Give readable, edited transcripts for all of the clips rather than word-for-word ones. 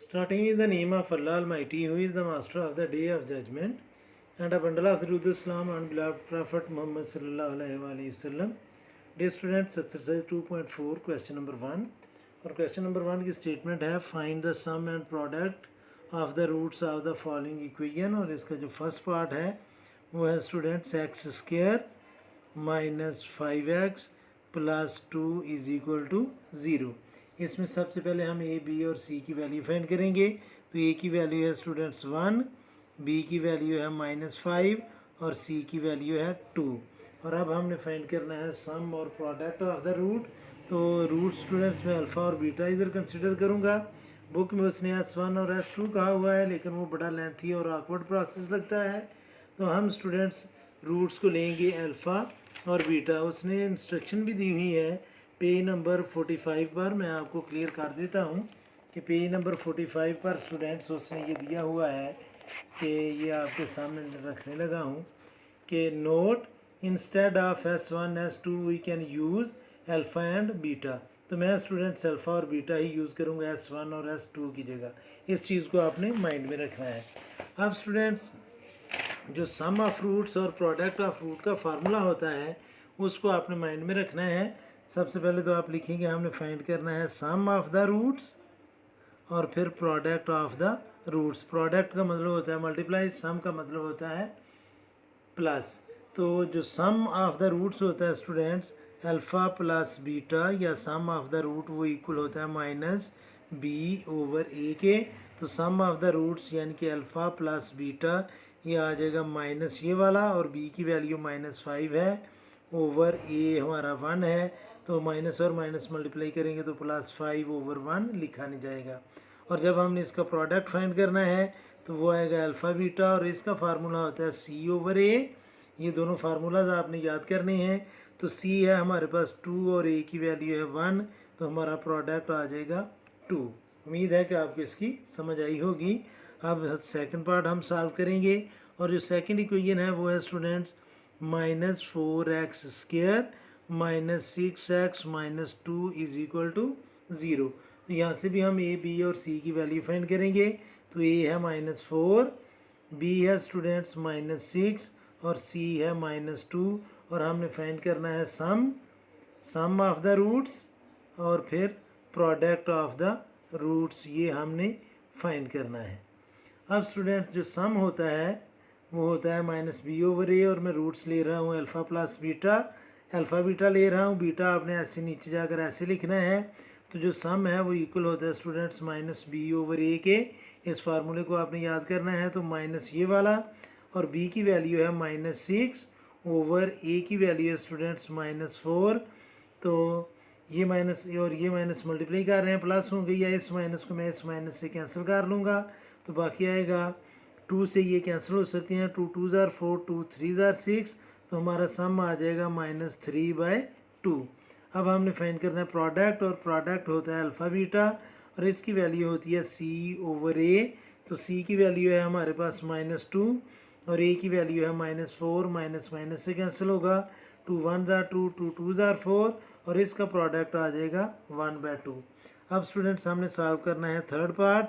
Starting with the name of Allah Almighty, who is the master of the day of judgment, and a bundle of the Truth Islam and beloved Prophet Muhammad sallallahu alaihi wasallam. Dear students, exercise 2.4, question number 1. और question number 1 की statement है find the sum and product of the roots of the following equation. और इसका जो first part है वो है students x square minus 5x plus 2 is equal to 0। इसमें सबसे पहले हम ए बी और सी की वैल्यू फाइंड करेंगे। तो ए की वैल्यू है स्टूडेंट्स 1, बी की वैल्यू है -5 और सी की वैल्यू है 2। और अब हमने फाइंड करना है सम और प्रोडक्ट ऑफ द रूट। तो रूट स्टूडेंट्स में अल्फ़ा और बीटा इधर कंसिडर करूँगा। बुक में उसने S1 और S2 कहा हुआ है, लेकिन वो बड़ा लेंथी और ऑकवर्ड प्रोसेस लगता है। तो हम स्टूडेंट्स रूट्स को लेंगे अल्फ़ा और बीटा। उसने इंस्ट्रक्शन भी दी हुई है पेज नंबर 45 पर। मैं आपको क्लियर कर देता हूँ कि पेज नंबर 45 पर स्टूडेंट्स उसने ये दिया हुआ है कि ये आपके सामने रखने लगा हूँ कि note instead of S1 S2 we can use alpha and beta. तो मैं स्टूडेंट्स अल्फ़ा और बीटा ही यूज़ करूँगा S1 और S2 की जगह। इस चीज़ को आपने माइंड में रखना है। अब स्टूडेंट्स जो सम ऑफ रूट्स और प्रोडक्ट ऑफ रूट का फार्मूला होता है उसको आपने माइंड में रखना है। सबसे पहले तो आप लिखेंगे हमने फाइंड करना है सम ऑफ द रूट्स और फिर product of the roots. Product का मतलब होता है मल्टीप्लाई, सम का मतलब होता है प्लस। तो जो सम ऑफ द रूट्स होता है स्टूडेंट्स अल्फ़ा प्लस बीटा या सम ऑफ द रूट वो इक्वल होता है माइनस बी ओवर ए के। तो सम ऑफ द रूट्स यानी कि अल्फ़ा प्लस बीटा ये आ जाएगा माइनस ये वाला, और बी की वैल्यू -5 है ओवर ए हमारा 1 है। तो माइनस और माइनस मल्टीप्लाई करेंगे तो +5 ओवर 1 लिखा नहीं जाएगा। और जब हमने इसका प्रोडक्ट फाइंड करना है तो वो आएगा अल्फ़ा बीटा, और इसका फार्मूला होता है सी ओवर ए। ये दोनों फार्मूलाज आपने याद करने हैं। तो सी है हमारे पास 2 और ए की वैल्यू है 1, तो हमारा प्रोडक्ट आ जाएगा 2। उम्मीद है कि आपको इसकी समझ आई होगी। अब सेकंड पार्ट हम सॉल्व करेंगे, और जो सेकंड इक्वेशन है वो है students -4x square -6x -2 is equal to 0। तो यहाँ से भी हम ए बी और सी की वैल्यू फाइंड करेंगे। तो ए है -4, बी है स्टूडेंट्स -6 और सी है -2। और हमने फाइंड करना है सम ऑफ द रूट्स और फिर प्रोडक्ट ऑफ द रूट्स, ये हमने फाइंड करना है। अब स्टूडेंट्स जो सम होता है वो होता है -b ओवर ए, और मैं रूट्स ले रहा हूँ alpha plus beta. Alpha beta ले रहा हूँ, बीटा आपने ऐसे नीचे जाकर ऐसे लिखना है। तो जो सम है वो इक्वल होता है स्टूडेंट्स -b ओवर ए के। इस फार्मूले को आपने याद करना है। तो माइनस ये वाला, और b की वैल्यू है -6 ओवर ए की वैल्यू है स्टूडेंट्स -4। तो ये माइनस और ये माइनस मल्टीप्लाई कर रहे हैं, प्लस होंगे, या इस माइनस को मैं इस माइनस से कैंसिल कर लूँगा। तो बाकी आएगा 2 से ये कैंसिल हो सकती हैं, 2 2 ज़ार 4, 2 3 ज़ार 6। तो हमारा सम आ जाएगा -3/2। अब हमने फाइंड करना है प्रोडक्ट, और प्रोडक्ट होता है अल्फ़ा बीटा, और इसकी वैल्यू होती है सी ओवर ए। तो सी की वैल्यू है हमारे पास -2 और ए की वैल्यू है -4, माइनस माइनस से कैंसिल होगा, 2 1 ज़ार 2, 2 2 ज़ार 4, और इसका प्रोडक्ट आ जाएगा 1/2। अब स्टूडेंट्स हमने सॉल्व करना है थर्ड पार्ट,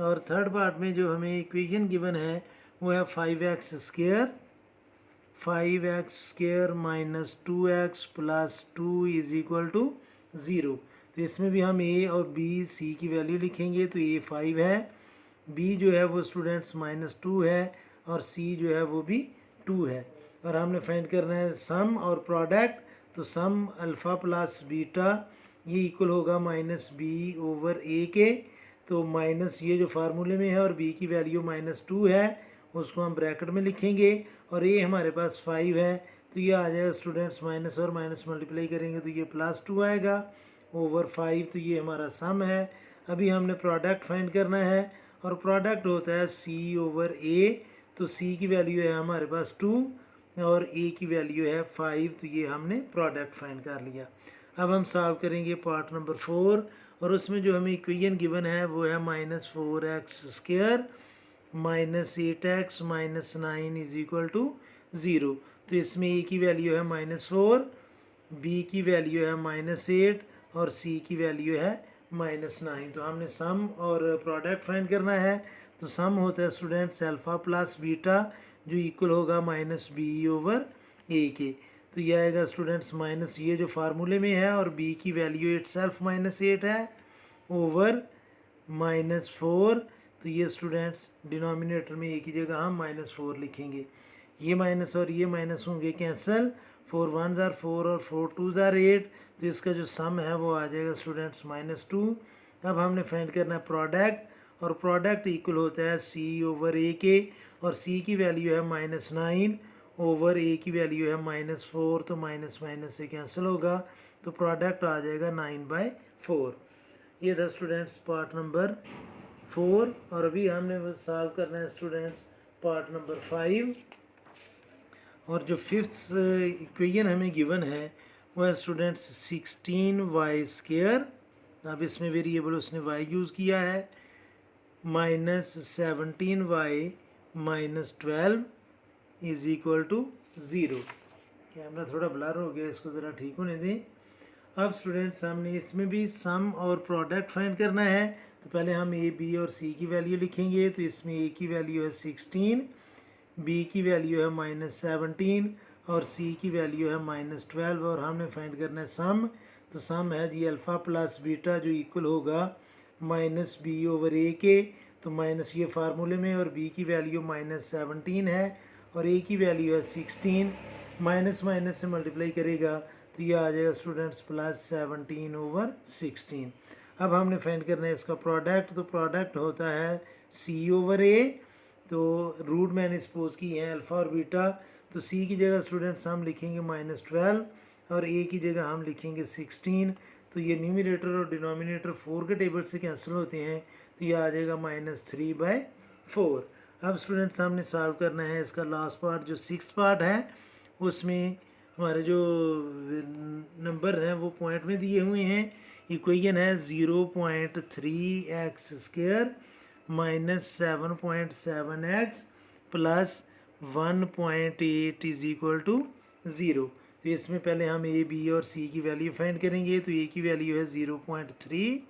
और थर्ड पार्ट में जो हमें इक्वेशन गिवन है वो है 5x square -2x plus 2 is equal to 0। तो इसमें भी हम ए और बी सी की वैल्यू लिखेंगे। तो ए 5 है, बी जो है वो स्टूडेंट्स -2 है, और सी जो है वो भी 2 है। और हमने फाइंड करना है सम और प्रोडक्ट। तो सम अल्फ़ा प्लस बीटा ये इक्वल होगा -b ओवर ए के। तो माइनस ये जो फार्मूले में है और b की वैल्यू -2 है उसको हम ब्रैकेट में लिखेंगे, और a हमारे पास 5 है। तो ये आ जाएगा स्टूडेंट्स माइनस और माइनस मल्टीप्लाई करेंगे तो ये +2 आएगा ओवर 5। तो ये हमारा सम है। अभी हमने प्रोडक्ट फाइंड करना है, और प्रोडक्ट होता है c ओवर a। तो c की वैल्यू है हमारे पास 2 और a की वैल्यू है 5। तो ये हमने प्रोडक्ट फाइंड कर लिया। अब हम सॉल्व करेंगे पार्ट नंबर 4, और उसमें जो हमें इक्वेशन गिवन है वो है -4x square -8x -9 is equal to 0। तो इसमें a की वैल्यू है -4, b की वैल्यू है -8 और c की वैल्यू है -9। तो हमने सम और प्रोडक्ट फाइंड करना है। तो सम होता है स्टूडेंट्स अल्फ़ा प्लस बीटा जो इक्वल होगा -b/a के। तो ये आएगा स्टूडेंट्स माइनस ये जो फार्मूले में है और b की वैल्यू इटसेल्फ -8 है ओवर -4। तो ये स्टूडेंट्स डिनोमिनेटर में एक ही जगह हम -4 लिखेंगे। ये माइनस और ये माइनस होंगे कैंसिल, 4 1 ज़ार 4 और 4 2 ज़ार 8। तो इसका जो सम है वो आ जाएगा स्टूडेंट्स -2। अब हमने फाइंड करना है प्रोडक्ट, और प्रोडक्ट इक्वल होता है c/a के, और c की वैल्यू है -9 ओवर a की वैल्यू है -4। तो माइनस माइनस से कैंसिल होगा, तो प्रोडक्ट आ जाएगा 9/4। ये था स्टूडेंट्स पार्ट नंबर 4। और अभी हमने बस सॉल्व करना है स्टूडेंट्स पार्ट नंबर 5। और जो फिफ्थ इक्वेशन हमें गिवन है वो है स्टूडेंट्स 16y²। अब इसमें वेरिएबल उसने y यूज़ किया है, -17y -12 is equal to 0। Camera थोड़ा ब्लर हो गया, इसको ज़रा ठीक होने दें। अब स्टूडेंट्स हमने इसमें भी सम और प्रोडक्ट फाइंड करना है। तो पहले हम a, b और c की वैल्यू लिखेंगे। तो इसमें a की वैल्यू है 16, b की वैल्यू है -17 और c की वैल्यू है -12, और हमने फाइंड करना है सम। तो सम है जी अल्फ़ा प्लस बीटा जो इक्वल होगा -b/a के। तो माइनस ये फार्मूले में, और b की वैल्यू -17 है और a की वैल्यू है 16। माइनस माइनस से मल्टीप्लाई करेगा तो ये आ जाएगा स्टूडेंट्स +17/16। अब हमने फाइंड करना है इसका प्रोडक्ट। तो प्रोडक्ट होता है c/a। तो रूट मैंने सपोज की है अल्फ़ा और बीटा। तो c की जगह स्टूडेंट्स हम लिखेंगे -12 और a की जगह हम लिखेंगे 16। तो ये न्यूमरेटर और डिनोमिनेटर 4 के टेबल से कैंसिल होते हैं, तो ये आ जाएगा -3/4। अब स्टूडेंट्स हमने सॉल्व करना है इसका लास्ट पार्ट जो 6 पार्ट है। उसमें हमारे जो नंबर हैं वो पॉइंट में दिए हुए हैं। इक्वेशन है 0.3x² -7.7x plus 1.8 is equal to 0। तो इसमें पहले हम a, b और c की वैल्यू फाइंड करेंगे। तो a की वैल्यू है 0.3,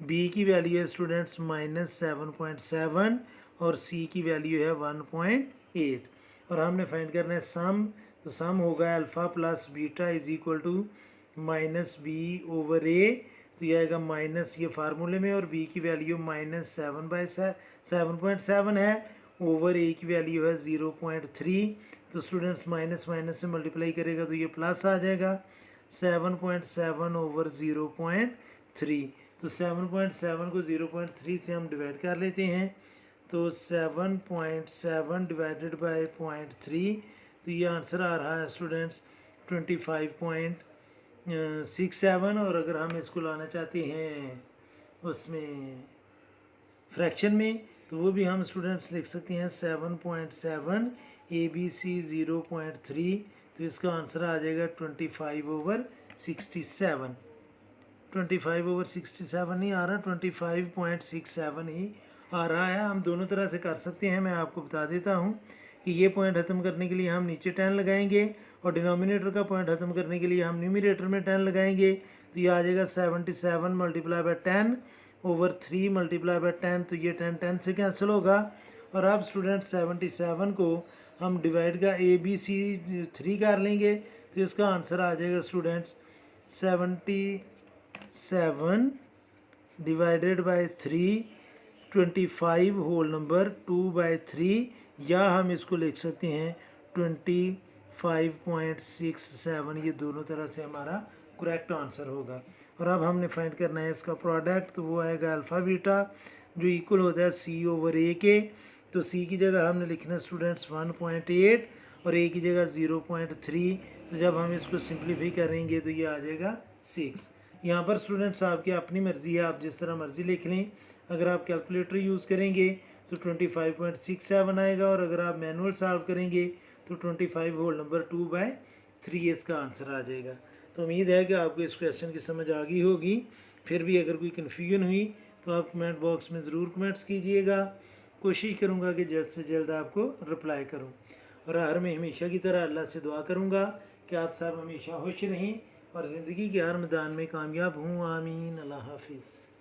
b की वैल्यू है स्टूडेंट्स -7.7 और c की वैल्यू है 1.8। और हमने फाइंड करना है सम। तो सम होगा alpha plus beta is equal to -b/a। तो ये आएगा माइनस ये फार्मूले में, और b की वैल्यू -7/7.7 है ओवर a की वैल्यू है 0.3। तो स्टूडेंट्स माइनस माइनस से मल्टीप्लाई करेगा तो ये प्लस आ जाएगा 7.7/0.3। तो 7.7 को 0.3 से हम डिवाइड कर लेते हैं। तो 7.7 डिवाइडेड बाय 0.3, तो ये आंसर आ रहा है स्टूडेंट्स 25.67। और अगर हम इसको लाना चाहते हैं उसमें फ्रैक्शन में, तो वो भी हम स्टूडेंट्स लिख सकते हैं 7.7 ABC 0.3। तो इसका आंसर आ जाएगा 25/67। 25/67 नहीं आ रहा, 25.67 ही आ रहा है। हम दोनों तरह से कर सकते हैं। मैं आपको बता देता हूँ कि ये पॉइंट ख़त्म करने के लिए हम नीचे 10 लगाएंगे, और डिनोमिनेटर का पॉइंट ख़त्म करने के लिए हम न्यूमरेटर में 10 लगाएंगे। तो ये आ जाएगा 77 × 10 ओवर 3 × 10। तो ये 10 10 से कैंसिल होगा। और अब स्टूडेंट 77 को हम डिवाइड का ABC 3 कर लेंगे। तो इसका आंसर आ जाएगा students 77 divided by 3, 25 whole number 2/3, या हम इसको लिख सकते हैं 25.67। ये दोनों तरह से हमारा करेक्ट आंसर होगा। और अब हमने फाइंड करना है इसका प्रोडक्ट। तो वो आएगा अल्फ़ा बीटा जो इक्वल होता है c/a के। तो c की जगह हमने लिखना स्टूडेंट्स 1.8 और a की जगह 0.3। तो जब हम इसको सिंप्लीफाई करेंगे तो ये आ जाएगा 6। यहाँ पर स्टूडेंट्स आपकी अपनी मर्ज़ी है, आप जिस तरह मर्ज़ी लिख लें। अगर आप कैलकुलेटर यूज़ करेंगे तो 25.67 आएगा, और अगर आप मैनुअल सॉल्व करेंगे तो 25 होल नंबर 2/3 इसका आंसर आ जाएगा। तो उम्मीद है कि आपको इस क्वेश्चन की समझ आ गई होगी। फिर भी अगर कोई कन्फ्यूजन हुई तो आप कमेंट बॉक्स में ज़रूर कमेंट्स कीजिएगा। कोशिश करूँगा कि जल्द से जल्द आपको रिप्लाई करूँ। और हर में हमेशा की तरह अल्लाह से दुआ करूँगा कि आप सब हमेशा खुश रहें और ज़िंदगी के हर मैदान में कामयाब हूँ। आमीन। अल्लाह हाफिज़।